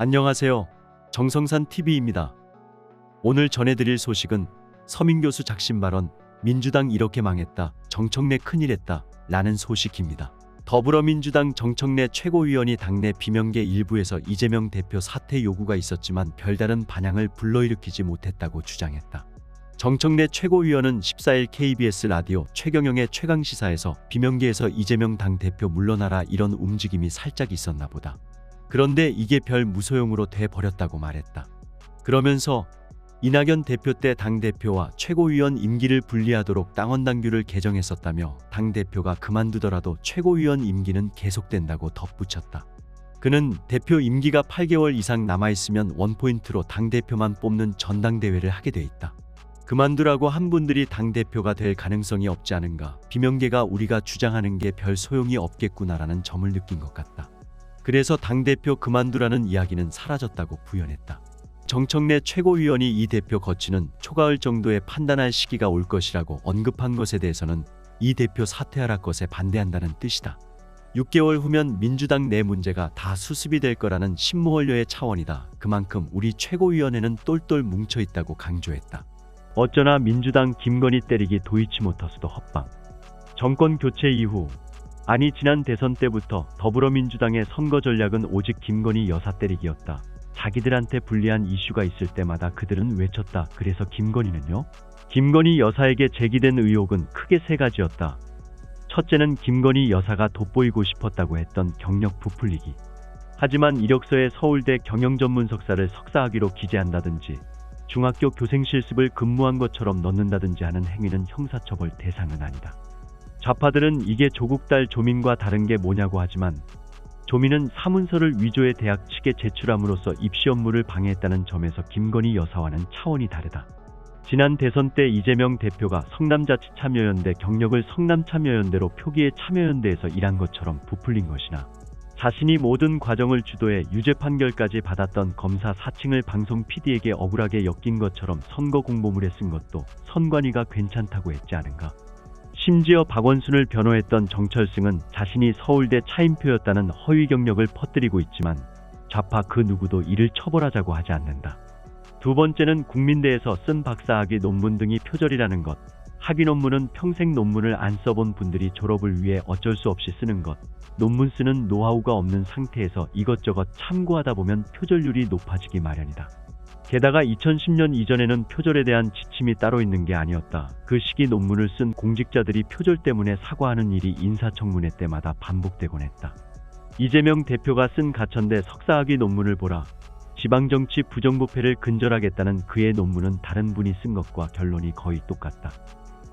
안녕하세요. 정성산 TV입니다. 오늘 전해드릴 소식은 서민 교수 작심 발언, 민주당 이렇게 망했다, 정청래 큰일했다 라는 소식입니다. 더불어민주당 정청래 최고위원이 당내 비명계 일부에서 이재명 대표 사퇴 요구가 있었지만 별다른 반향을 불러일으키지 못했다고 주장했다. 정청래 최고위원은 14일 KBS 라디오 최경영의 최강시사에서 비명계에서 이재명 당대표 물러나라 이런 움직임이 살짝 있었나 보다. 그런데 이게 별 무소용으로 돼버렸다고 말했다. 그러면서 이낙연 대표 때 당대표와 최고위원 임기를 분리하도록 당원당규를 개정했었다며 당대표가 그만두더라도 최고위원 임기는 계속된다고 덧붙였다. 그는 대표 임기가 8개월 이상 남아있으면 원포인트로 당대표만 뽑는 전당대회를 하게 돼 있다. 그만두라고 한 분들이 당대표가 될 가능성이 없지 않은가, 비명계가 우리가 주장하는 게 별 소용이 없겠구나라는 점을 느낀 것 같다. 그래서 당대표 그만두라는 이야기는 사라졌다고 부연했다. 정청래 최고위원이 이 대표 거취는 초가을 정도에 판단할 시기가 올 것이라고 언급한 것에 대해서는 이 대표 사퇴하라 것에 반대한다는 뜻이다. 6개월 후면 민주당 내 문제가 다 수습이 될 거라는 신무원료의 차원이다. 그만큼 우리 최고위원회는 똘똘 뭉쳐있다고 강조했다. 어쩌나 민주당 김건희 때리기 도이치모터스도 헛방. 정권 교체 이후, 아니 지난 대선 때부터 더불어민주당의 선거 전략은 오직 김건희 여사 때리기였다. 자기들한테 불리한 이슈가 있을 때마다 그들은 외쳤다. 그래서 김건희는요? 김건희 여사에게 제기된 의혹은 크게 세 가지였다. 첫째는 김건희 여사가 돋보이고 싶었다고 했던 경력 부풀리기. 하지만 이력서에 서울대 경영전문석사를 석사학위로 기재한다든지 중학교 교생 실습을 근무한 것처럼 넣는다든지 하는 행위는 형사처벌 대상은 아니다. 좌파들은 이게 조국 딸 조민과 다른 게 뭐냐고 하지만 조민은 사문서를 위조해 대학 측에 제출함으로써 입시 업무를 방해했다는 점에서 김건희 여사와는 차원이 다르다. 지난 대선 때 이재명 대표가 성남자치참여연대 경력을 성남참여연대로 표기해 참여연대에서 일한 것처럼 부풀린 것이나 자신이 모든 과정을 주도해 유죄 판결까지 받았던 검사 사칭을 방송 PD에게 억울하게 엮인 것처럼 선거 공보물에 쓴 것도 선관위가 괜찮다고 했지 않은가. 심지어 박원순을 변호했던 정철승은 자신이 서울대 차인표였다는 허위 경력을 퍼뜨리고 있지만 좌파 그 누구도 이를 처벌하자고 하지 않는다. 두 번째는 국민대에서 쓴 박사학위 논문 등이 표절이라는 것. 학위 논문은 평생 논문을 안 써본 분들이 졸업을 위해 어쩔 수 없이 쓰는 것. 논문 쓰는 노하우가 없는 상태에서 이것저것 참고하다 보면 표절률이 높아지기 마련이다. 게다가 2010년 이전에는 표절에 대한 지침이 따로 있는 게 아니었다. 그 시기 논문을 쓴 공직자들이 표절 때문에 사과하는 일이 인사청문회 때마다 반복되곤 했다. 이재명 대표가 쓴 가천대 석사학위 논문을 보라. 지방정치 부정부패를 근절하겠다는 그의 논문은 다른 분이 쓴 것과 결론이 거의 똑같다.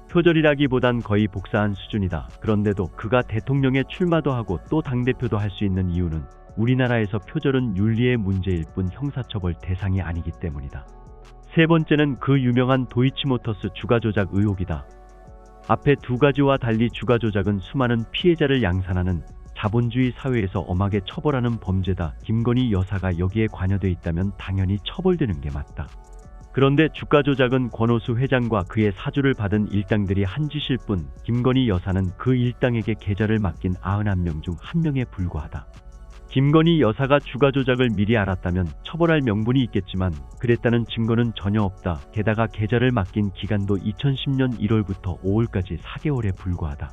표절이라기보단 거의 복사한 수준이다. 그런데도 그가 대통령에 출마도 하고 또 당대표도 할 수 있는 이유는 우리나라에서 표절은 윤리의 문제일 뿐 형사처벌 대상이 아니기 때문이다. 세 번째는 그 유명한 도이치모터스 주가조작 의혹이다. 앞에 두 가지와 달리 주가조작은 수많은 피해자를 양산하는 자본주의 사회에서 엄하게 처벌하는 범죄다. 김건희 여사가 여기에 관여돼 있다면 당연히 처벌되는 게 맞다. 그런데 주가조작은 권오수 회장과 그의 사주를 받은 일당들이 한 짓일 뿐 김건희 여사는 그 일당에게 계좌를 맡긴 91명 중 1명에 불과하다. 김건희 여사가 주가조작을 미리 알았다면 처벌할 명분이 있겠지만 그랬다는 증거는 전혀 없다. 게다가 계좌를 맡긴 기간도 2010년 1월부터 5월까지 4개월에 불과하다.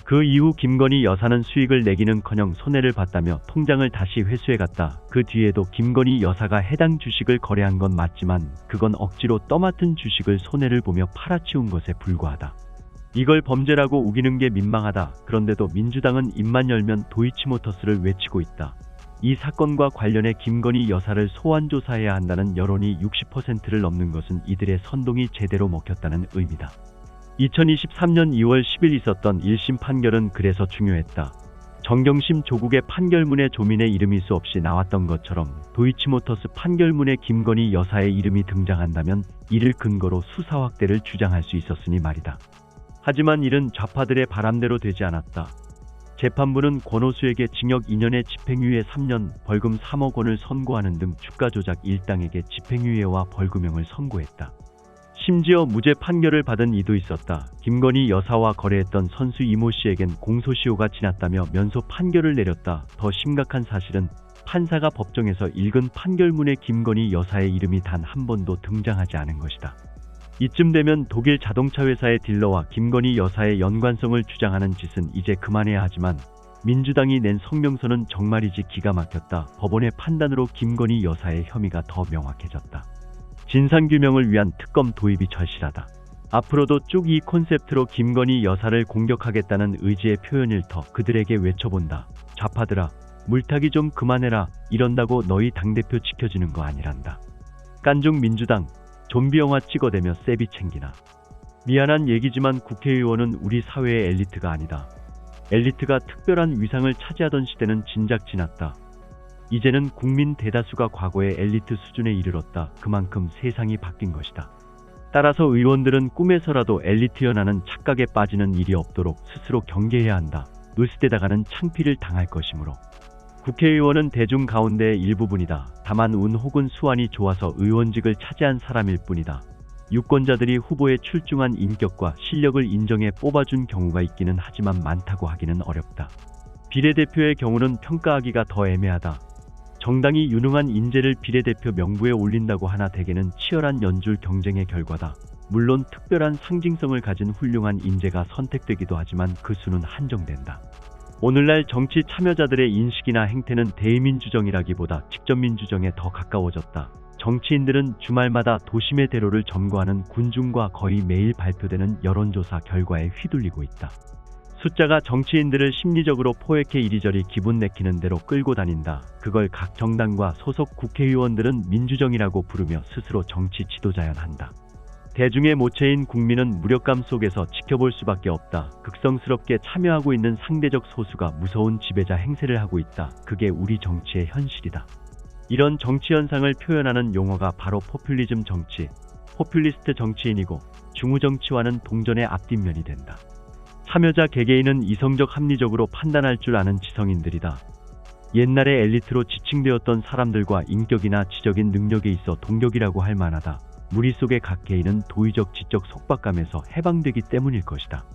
그 이후 김건희 여사는 수익을 내기는커녕 손해를 봤다며 통장을 다시 회수해갔다. 그 뒤에도 김건희 여사가 해당 주식을 거래한 건 맞지만 그건 억지로 떠맡은 주식을 손해를 보며 팔아치운 것에 불과하다. 이걸 범죄라고 우기는 게 민망하다. 그런데도 민주당은 입만 열면 도이치모터스를 외치고 있다. 이 사건과 관련해 김건희 여사를 소환 조사해야 한다는 여론이 60%를 넘는 것은 이들의 선동이 제대로 먹혔다는 의미다. 2023년 2월 10일 있었던 1심 판결은 그래서 중요했다. 정경심 조국의 판결문에 조민의 이름이 수없이 나왔던 것처럼 도이치모터스 판결문에 김건희 여사의 이름이 등장한다면 이를 근거로 수사 확대를 주장할 수 있었으니 말이다. 하지만 이는 좌파들의 바람대로 되지 않았다. 재판부는 권오수에게 징역 2년에 집행유예 3년, 벌금 3억 원을 선고하는 등 주가조작 일당에게 집행유예와 벌금형을 선고했다. 심지어 무죄 판결을 받은 이도 있었다. 김건희 여사와 거래했던 선수 이모 씨에겐 공소시효가 지났다며 면소 판결을 내렸다. 더 심각한 사실은 판사가 법정에서 읽은 판결문에 김건희 여사의 이름이 단 한 번도 등장하지 않은 것이다. 이쯤 되면 독일 자동차 회사의 딜러와 김건희 여사의 연관성을 주장하는 짓은 이제 그만해야 하지만 민주당이 낸 성명서는 정말이지 기가 막혔다. 법원의 판단으로 김건희 여사의 혐의가 더 명확해졌다. 진상규명을 위한 특검 도입이 절실하다. 앞으로도 쭉 이 콘셉트로 김건희 여사를 공격하겠다는 의지의 표현일 터 그들에게 외쳐본다. 좌파들아, 물타기 좀 그만해라. 이런다고 너희 당대표 지켜지는 거 아니란다. 깐중 민주당, 좀비 영화 찍어대며 세비 챙기나. 미안한 얘기지만 국회의원은 우리 사회의 엘리트가 아니다. 엘리트가 특별한 위상을 차지하던 시대는 진작 지났다. 이제는 국민 대다수가 과거의 엘리트 수준에 이르렀다. 그만큼 세상이 바뀐 것이다. 따라서 의원들은 꿈에서라도 엘리트 연하는 착각에 빠지는 일이 없도록 스스로 경계해야 한다. 으스대다가는 창피를 당할 것이므로. 국회의원은 대중 가운데의 일부분이다. 다만 운 혹은 수완이 좋아서 의원직을 차지한 사람일 뿐이다. 유권자들이 후보에 출중한 인격과 실력을 인정해 뽑아준 경우가 있기는 하지만 많다고 하기는 어렵다. 비례대표의 경우는 평가하기가 더 애매하다. 정당이 유능한 인재를 비례대표 명부에 올린다고 하나 대개는 치열한 연줄 경쟁의 결과다. 물론 특별한 상징성을 가진 훌륭한 인재가 선택되기도 하지만 그 수는 한정된다. 오늘날 정치 참여자들의 인식이나 행태는 대의민주정이라기보다 직접민주정에 더 가까워졌다. 정치인들은 주말마다 도심의 대로를 점거하는 군중과 거의 매일 발표되는 여론조사 결과에 휘둘리고 있다. 숫자가 정치인들을 심리적으로 포획해 이리저리 기분 내키는 대로 끌고 다닌다. 그걸 각 정당과 소속 국회의원들은 민주정이라고 부르며 스스로 정치 지도자연한다. 대중의 모체인 국민은 무력감 속에서 지켜볼 수밖에 없다. 극성스럽게 참여하고 있는 상대적 소수가 무서운 지배자 행세를 하고 있다. 그게 우리 정치의 현실이다. 이런 정치 현상을 표현하는 용어가 바로 포퓰리즘 정치, 포퓰리스트 정치인이고 중우정치와는 동전의 앞뒷면이 된다. 참여자 개개인은 이성적 합리적으로 판단할 줄 아는 지성인들이다. 옛날에 엘리트로 지칭되었던 사람들과 인격이나 지적인 능력에 있어 동격이라고 할 만하다. 무리 속의 각 개인은 도의적 지적 속박감에서 해방되기 때문일 것이다.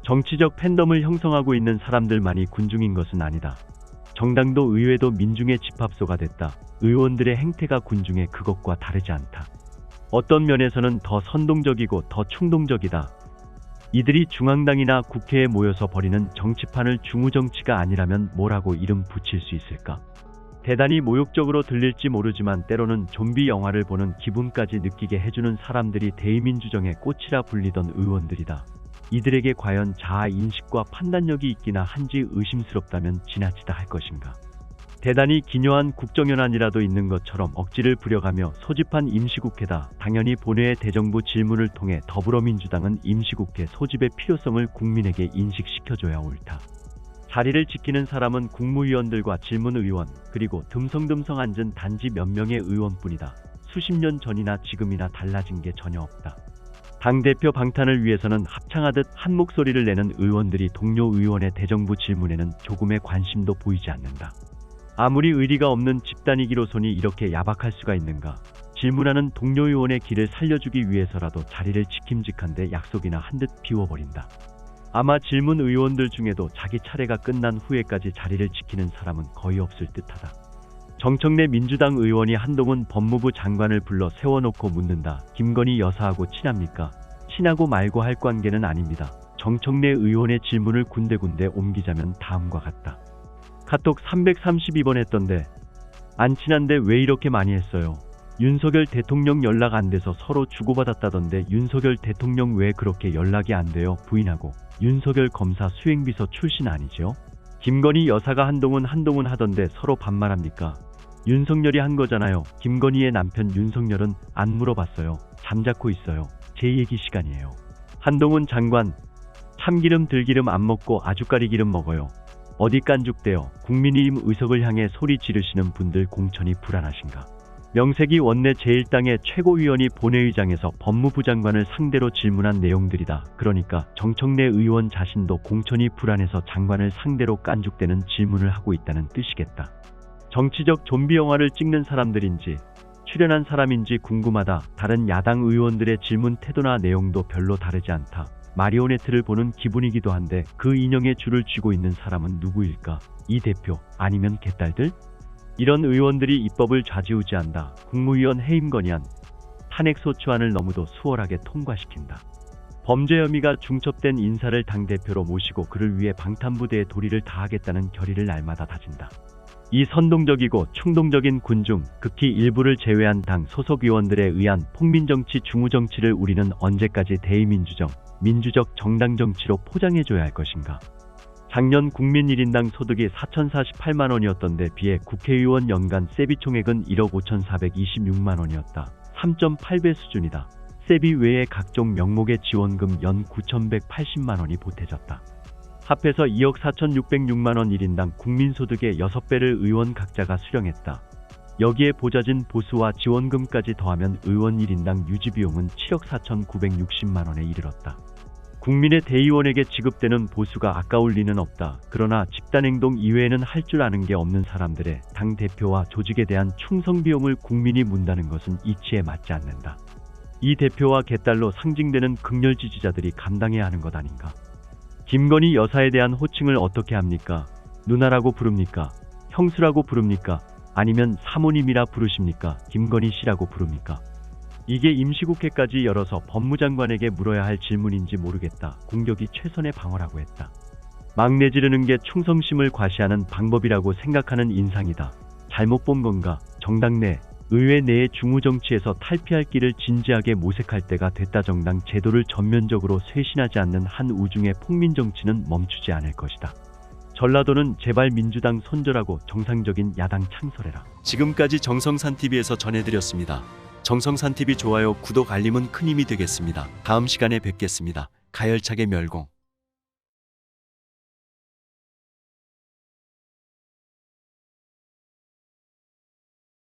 정치적 팬덤을 형성하고 있는 사람들만이 군중인 것은 아니다. 정당도 의회도 민중의 집합소가 됐다. 의원들의 행태가 군중의 그것과 다르지 않다. 어떤 면에서는 더 선동적이고 더 충동적이다. 이들이 중앙당이나 국회에 모여서 벌이는 정치판을 중우정치가 아니라면 뭐라고 이름 붙일 수 있을까? 대단히 모욕적으로 들릴지 모르지만 때로는 좀비 영화를 보는 기분까지 느끼게 해주는 사람들이 대의민주정의 꽃이라 불리던 의원들이다. 이들에게 과연 자아인식과 판단력이 있기나 한지 의심스럽다면 지나치다 할 것인가. 대단히 기묘한 국정연한이라도 있는 것처럼 억지를 부려가며 소집한 임시국회다. 당연히 본회의 대정부 질문을 통해 더불어민주당은 임시국회 소집의 필요성을 국민에게 인식시켜줘야 옳다. 자리를 지키는 사람은 국무위원들과 질문의원, 그리고 듬성듬성 앉은 단지 몇 명의 의원뿐이다. 수십 년 전이나 지금이나 달라진 게 전혀 없다. 당대표 방탄을 위해서는 합창하듯 한 목소리를 내는 의원들이 동료 의원의 대정부 질문에는 조금의 관심도 보이지 않는다. 아무리 의리가 없는 집단이기로서니 이렇게 야박할 수가 있는가. 질문하는 동료 의원의 길을 살려주기 위해서라도 자리를 지킴직한데 약속이나 한 듯 비워버린다. 아마 질문 의원들 중에도 자기 차례가 끝난 후에까지 자리를 지키는 사람은 거의 없을 듯하다. 정청래 민주당 의원이 한동훈 법무부 장관을 불러 세워놓고 묻는다. 김건희 여사하고 친합니까? 친하고 말고 할 관계는 아닙니다. 정청래 의원의 질문을 군데군데 옮기자면 다음과 같다. 카톡 332번 했던데 안 친한데 왜 이렇게 많이 했어요? 윤석열 대통령 연락 안 돼서 서로 주고받았다던데 윤석열 대통령 왜 그렇게 연락이 안 돼요? 부인하고 윤석열 검사 수행비서 출신 아니죠? 김건희 여사가 한동훈 하던데 서로 반말합니까? 윤석열이 한 거잖아요. 김건희의 남편 윤석열은 안 물어봤어요. 잠자코 있어요. 제 얘기 시간이에요. 한동훈 장관 참기름 들기름 안 먹고 아주까리 기름 먹어요. 어디 깐죽대요. 국민의힘 의석을 향해 소리 지르시는 분들 공천이 불안하신가? 명색이 원내 제1당의 최고위원이 본회의장에서 법무부 장관을 상대로 질문한 내용들이다. 그러니까 정청래 의원 자신도 공천이 불안해서 장관을 상대로 깐죽대는 질문을 하고 있다는 뜻이겠다. 정치적 좀비 영화를 찍는 사람들인지 출연한 사람인지 궁금하다. 다른 야당 의원들의 질문 태도나 내용도 별로 다르지 않다. 마리오네트를 보는 기분이기도 한데 그 인형의 줄을 쥐고 있는 사람은 누구일까? 이 대표 아니면 개딸들? 이런 의원들이 입법을 좌지우지한다. 국무위원 해임 건의안, 탄핵소추안을 너무도 수월하게 통과시킨다. 범죄 혐의가 중첩된 인사를 당대표로 모시고 그를 위해 방탄부대의 도리를 다하겠다는 결의를 날마다 다진다. 이 선동적이고 충동적인 군중, 극히 일부를 제외한 당 소속 의원들에 의한 폭민정치 중우정치를 우리는 언제까지 대의민주적, 민주적 정당 정치로 포장해줘야 할 것인가? 작년 국민 1인당 소득이 4,048만 원이었던 데 비해 국회의원 연간 세비 총액은 1억 5,426만 원이었다. 3.8배 수준이다. 세비 외에 각종 명목의 지원금 연 9,180만 원이 보태졌다. 합해서 2억 4,606만 원 1인당 국민소득의 6배를 의원 각자가 수령했다. 여기에 보좌진 보수와 지원금까지 더하면 의원 1인당 유지비용은 7억 4,960만 원에 이르렀다. 국민의 대의원에게 지급되는 보수가 아까울 리는 없다. 그러나 집단행동 이외에는 할 줄 아는 게 없는 사람들의 당대표와 조직에 대한 충성비용을 국민이 문다는 것은 이치에 맞지 않는다. 이 대표와 개딸로 상징되는 극렬 지지자들이 감당해야 하는 것 아닌가. 김건희 여사에 대한 호칭을 어떻게 합니까? 누나라고 부릅니까? 형수라고 부릅니까? 아니면 사모님이라 부르십니까? 김건희 씨라고 부릅니까? 이게 임시국회까지 열어서 법무장관에게 물어야 할 질문인지 모르겠다. 공격이 최선의 방어라고 했다. 막내 지르는 게 충성심을 과시하는 방법이라고 생각하는 인상이다. 잘못 본 건가? 정당 내, 의회 내의 중우정치에서 탈피할 길을 진지하게 모색할 때가 됐다. 정당 제도를 전면적으로 쇄신하지 않는 한 우중의 폭민정치는 멈추지 않을 것이다. 전라도는 제발 민주당 손절하고 정상적인 야당 창설해라. 지금까지 정성산TV에서 전해드렸습니다. 정성산TV 좋아요, 구독, 알림은 큰 힘이 되겠습니다. 다음 시간에 뵙겠습니다. 가열차게 멸공.